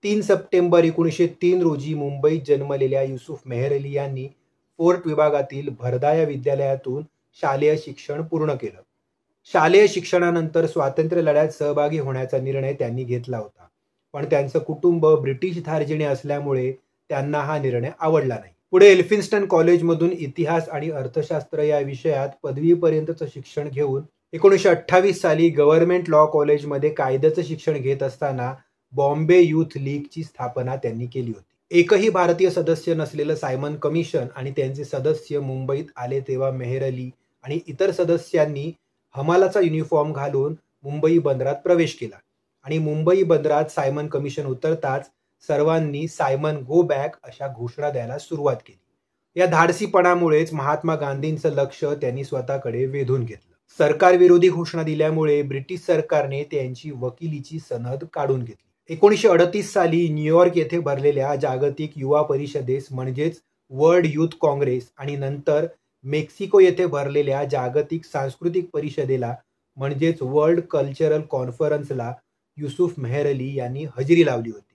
3 September 1903 रोजी मुंबईत जन्मलेल्या युसूफ मेहर अली यांनी फोर्ट विभागातील भरदा या विद्यालयातून शालेय शिक्षण पूर्ण केलं. शालेय शिक्षणानंतर स्वातंत्र्य लढ्यात सहभागी होण्याचा निर्णय त्यांनी घेतला होता. पण त्यांचं कुटुंब ब्रिटिश धार्जिणे असल्यामुळे त्यांना हा निर्णय आवडला नाही. पुढे एल्फिन्स्टन कॉलेजमधून इतिहास आणि अर्थशास्त्र या विषयात पदवीपर्यंतचं शिक्षण घेऊन 1928 साली गव्हर्नमेंट लॉ कॉलेजमध्ये कायद्याचं शिक्षण घेत असताना बॉम्बे युथ लीगची स्थापना त्यांनी केली होती. एकही भारतीय सदस्य नसलेलं सायमन कमिशन आणि त्यांचे सदस्य मुंबईत आले तेव्हा मेहर अली आणि इतर सदस्यांनी हमालाचा युनिफॉर्म घालून मुंबई बंदरात प्रवेश केला आणि मुंबई बंदरात सायमन कमिशन उतरताच सर्वांनी सायमन गो बॅक अशा घोषणा द्यायला सुरुवात केली. या धाडसीपणामुळेच महात्मा गांधींचं लक्ष त्यांनी स्वतःकडे वेधून घेतलं. सरकारविरोधी घोषणा दिल्यामुळे ब्रिटिश सरकारने त्यांची वकिलीची सनद काढून घेतली. 1938 साली न्यूयॉर्क येथे भरलेल्या जागतिक युवा परिषदेस म्हणजेच वर्ल्ड युथ काँग्रेस आणि नंतर मेक्सिको येथे भरलेल्या जागतिक सांस्कृतिक परिषदेला म्हणजेच वर्ल्ड कल्चरल कॉन्फरन्सला युसूफ मेहर अली यांनी हजेरी लावली होती.